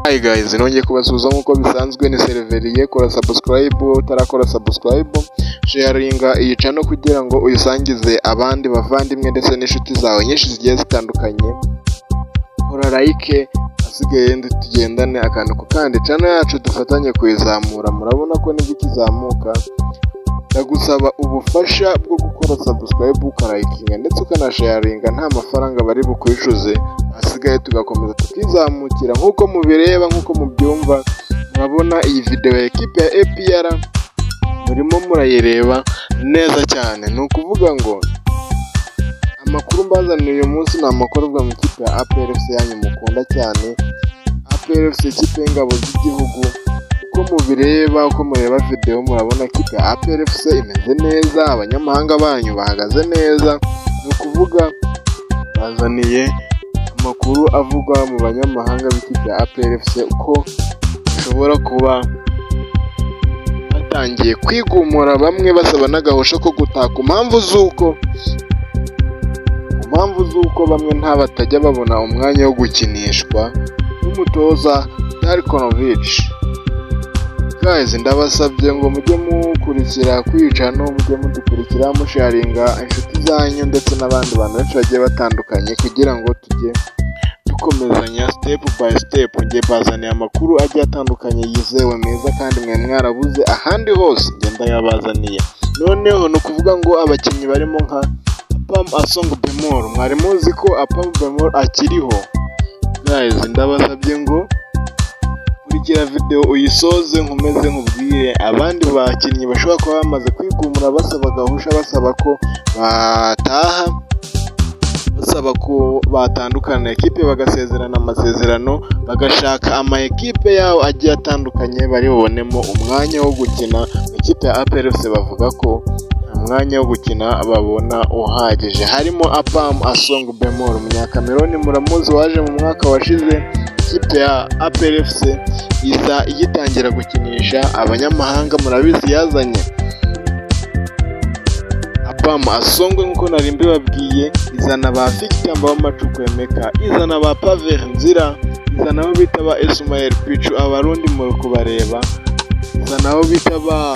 Hi guys, nongeye kubasuhuza nkuko bisanzwe ni seriveriye. Kora subscribe utarakora subscribe, sharinga iyi channel kugira ngo uyisangize abandi bavandimwe ndetse n'inshuti zawe nyinshi zigiye zitandukanye. Kora like, asigaye tugendane akantu ku kandi channel yacu dufatanye kuyizamura. Murabona ko nibwo ikizamuka. Ndagusaba ubufasha bwo gukora subscribe, ukarayikinga ndetse ukanasharinga, nta mafaranga bari bukwishuze. Asigaye tugakomeza tukizamukira nkuko mubireba, nkuko mubyumva. Murabona iyi video ya equipe ya APR murimo murayireba neza cyane. Ni ukuvuga ngo amakuru mbazaniye uyu munsi ni amakuru avuga mu ikipe ya APR FC yanyu mukunda cyane. APR FC ikipe y'ingabo z'igihugu. Uko mubireba, uko mureba video, murabona ikipe ya APR FC imeze neza, abanyamahanga banyu bahagaze neza. Ni ukuvuga bazaniye amakuru avugwa mu banyamahanga b'ikipe ya APR FC uko bashobora kuba batangiye kwigumura, bamwe basaba n'agahosho ko gutaha ku mpamvu z'uko bamwe batajya babona umwanya wo gukinishwa n'umutoza Darkonovic. Guys, ndabasabye ngo mujye mukurikira kwicano, mujye mudukurikira musharinga inshuti zanyu ndetse n'abandi bantu benshi bagiye batandukanye kugira ngo tujye dukomezanya step by step. Ngiye bazaniye amakuru agiye atandukanye yizewe meza kandi mwe mwarabuze ahandi hose ngenda yabazaniye. Noneho no kuvuga ngo abakinnyi barimo nka Apam Asong Bemol, mwari muzi ko Apam Bemol akiriho. Guys, ndabasabye ngo kurikira video uyisoze nkomeze nkubwire abandi bakinnyi bashobora kuba bamaze kwigumura, basaba gahusha, basaba ko bataha, basaba ko batandukana ekipe, bagasezerana amasezerano, bagashaka ama ekipe yabo agiye atandukanye bari bubonemo umwanya wo gukina. Ekipe ya APR FC bavuga ko umwanya wo gukina babona uhagije. Harimo Apam Asong Bemol, umunyakameroni muramuzi waje mu mwaka washize. Ikipe ya APR FC iza igitangira gukinisha abanyamahanga, murabizi yazanye Apam Asong nkuko nari mbibabwiye, izana ba Victor Mbawamacuku Emeka, izana ba Pavel Nzira, izana abo bita ba Ismael Pichu, abarundi muri kubareba, izana abo bita ba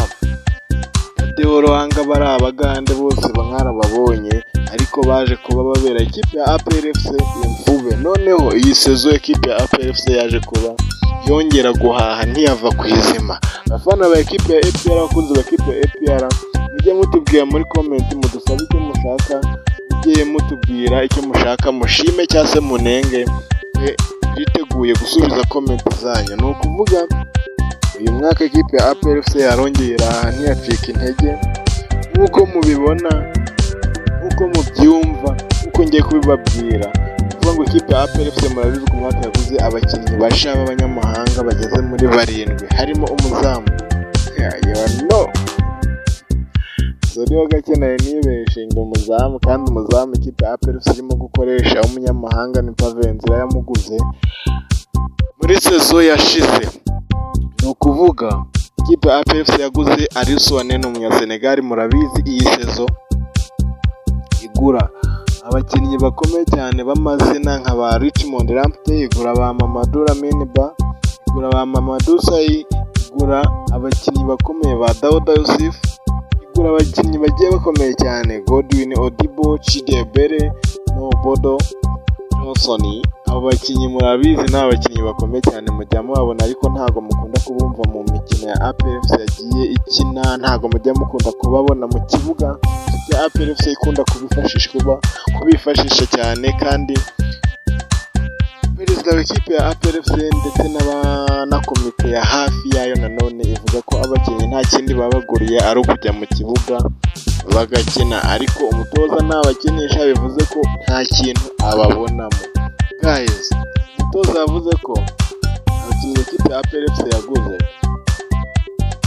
Deorohanga, bari abagande bose babonye ariko baje kuba babera ikipe ya APR FC imfube. Noneho iyi sezo ekipe ya APR FC yaje kuba yongera guhaha ntiyava ku izima. Abafana ba ekipe ya APR, abakunzi ba ekipe ya APR, mujye mutubwira muri comment, mudusabe icyo mushaka, mujye mutubwira icyo mushaka, mushime cyangwa se munenge, twiteguye gusubiza comment zanyu. Ni ukuvuga uyu mwaka ekipe ya APR FC yarongera ntiyacika intege nk'uko mubibona, nk'uko mubyumva, nk'uko ngiye kubibabwira. Kuvuga ngo ikipe ya APR FC murabizi ko umwaka yaguze abakinnyi basha b'abanyamahanga bageze muri 7, harimo umuzamu. Niyo gakeneye nibeshe ngo umuzamu, kandi umuzamu ikipe ya APR FC irimo gukoresha umunyamahanga ni Pavel Nzira yamuguze muri sezo yashize. Ni ukuvuga ikipe ya APR FC yaguze Ariswane n'umunyasenegal. Murabizi iyi sezo igura abakinnyi bakomeye cyane b'amazina nka ba Richmond Lamptey, igura ba Mamadou Lamine Ba, igura ba Mamadou Sai, igura abakinnyi bakomeye ba Daouda Youssef, igura abakinnyi bagiye bakomeye cyane Godwin Odibo, Chidebere no Bodo Johnson. Abo bakinnyi murabizi ni abakinnyi bakomeye cyane, mujya mubabona ariko ntago mukunda kubumva mu mikino ya APR FC yagiye ikina, ntago mujya mukunda kubabona mu kibuga. APR FC ikunda kubifashisha cyane, kandi perezida w'ikipe ya APR FC ndetse na komite ya hafi yayo nanone ivuga ko abakinnyi nta kindi babaguriye ari ukujya mu kibuga bagakina, ariko umutoza nabakinisha bivuze ko nta kintu ababonamo. Guys, umutoza yavuze ko abakinnyi b'ikipe ya APR FC yaguze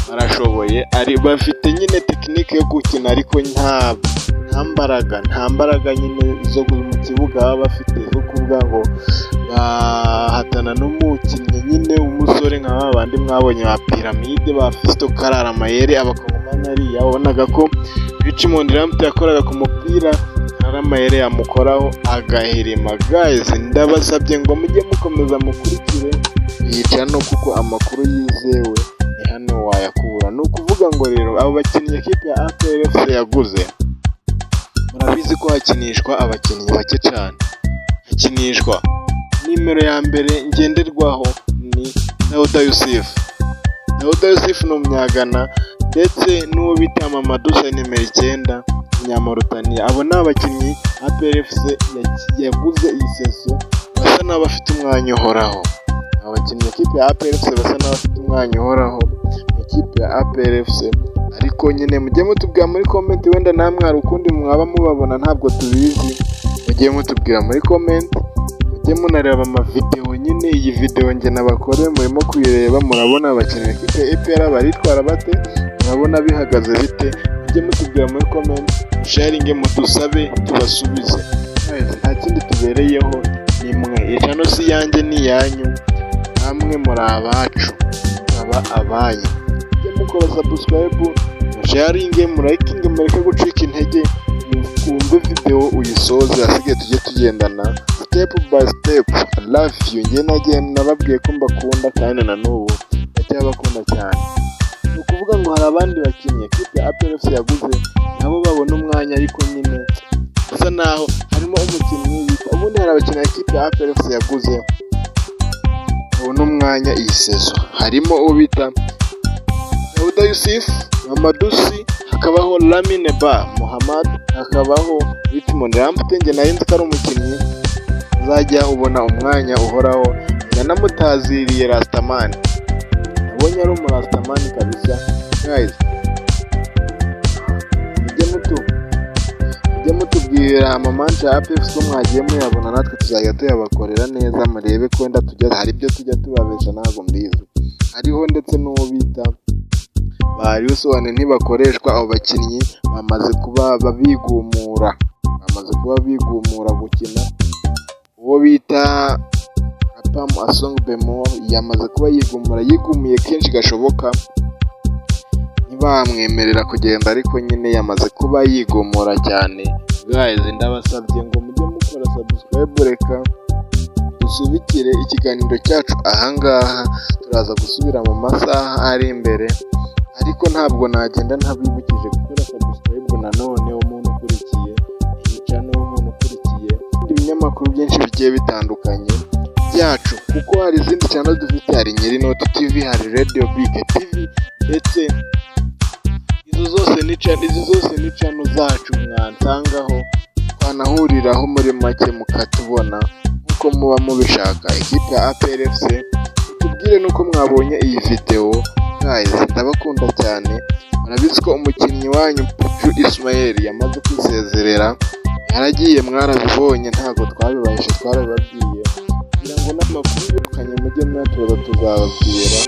barashoboye, ari bafite nyine tekinike yo gukina, ariko nta mbaraga nyine zo mu kibuga baba bafite zo kuvuga ngo bahatana n'umukinnyi nyine umusore nka babandi mwabonye ba Piramide, ba Fisto Karara Mayere, abakongomani ariya wabonaga ko Richmond Lamptey yakoraga ku mupira ari amayeri yamukoraho agahirima. Guys, ndabasabye ngo mujye mukomeza mukurikire iyi channel kuko amakuru yizewe ni hano wayakura. Ni ukuvuga ngo rero abo bakinnyi ekipe ya APR FC yaguze, murabizi ko hakinishwa abakinnyi bake cyane. Hakinishwa nimero ya mbere ngenderwaho ni Dawuda Yusuf ni umunyagana, ndetse n'uwo bita Mamadou nimero 9 Nyamurutaniya. Abo ni abakinnyi APR FC yaguze iyi sezo, basa n'abafite umwanya uhoraho. Abakinnyi ekipe ya APR FC basa n'abafite umwanya uhoraho ekipe ya APR FC. Ariko nyine mujye mutubwira muri comment, wenda namwe hari ukundi mwaba mubabona ntabwo tubizi. Mujye mutubwira muri comment, mujye munareba amavideo. Nyine iyi video nge nabakore murimo kuyireba, murabona abakinnyi ekipe ya APR baritwara bate, murabona bihagaze bite. Mujye mutubwira muri comment, sharing mudusabe tubasubize. Nta kindi tubereyeho ni mwe. Iyi channel si yanjye ni yanyu, namwe muri abacu aba abaye. Mujye mukora subscribe, sharing, murayikinge, mureke gucika intege, mwumve video uyisoze, asige tujye tugendana step by step. I love you. Nge nababwiye ko mbakunda kandi na n'ubu ndacyabakunda cyane. Ni ukuvuga ngo hari abandi bakinnyi ekipe ya APR FC yaguze nabo babona umwanya, ariko nyine bisa naho harimo umukinnyi bita, ubundi hari abakinnyi ekipe ya APR FC yaguze babona umwanya iyi sezo. Harimo uwo bita Dawuda Yusuf, Mamadou, hakabaho Lamine Ba Muhammad, hakabaho Richmond Rampte. Nge nari nzi ko ari umukinnyi uzajya ubona umwanya uhoraho. Yanamutaziriye Rastaman, abonye ari umurastaman kabisa. Guys, mujye mutubwira amamancha ya APR FC ko mwagiye muyabona, natwe tuzajya tuyabakorera neza, murebe ko wenda hari ibyo tujya tubabesha ntabwo mbizi. Hariho ndetse n'uwo bita bariusoane ntibakoreshwa. Abo bakinnyi bamaze kuba bigumura gukina. Uwo bita Apam Asong Bemo yamaze kuba yigumiye kenshi gashoboka, ntibamwemerera kugenda, ariko nyine yamaze kuba yigumura cyane. Guys, ndabasabye ngo mujye mukora subscribe. Reka dusubikire ikiganiro cyacu ahangaha, turaza gusubira mu masaha ari imbere, ariko ntabwo nagenda ntabibukije gukora subscribe. Nanone umuntu ukurikiye iyi channel, umuntu ukurikiye ibinyamakuru byinshi bigiye bitandukanye byacu, kuko hari izindi channel dufite. Hari Nyirinoti TV, hari Radio Big TV, ndetse izo zose ni channel zacu mwansangaho, twanahuriraho muri make mukatubona uko muba mubishaka. Ekipe ya APR FC, tubwire nuko mwabonye iyi video. Guys, ndabakunda cyane. Murabizi ko umukinnyi wanyu Ismael yamaze kwisezerera, yaragiye, mwarabibonye, ntabwo twabibahishe, twarabibabwiye kugira ngo n'amakuru yirukanye mujye mwatuza tuzababwira.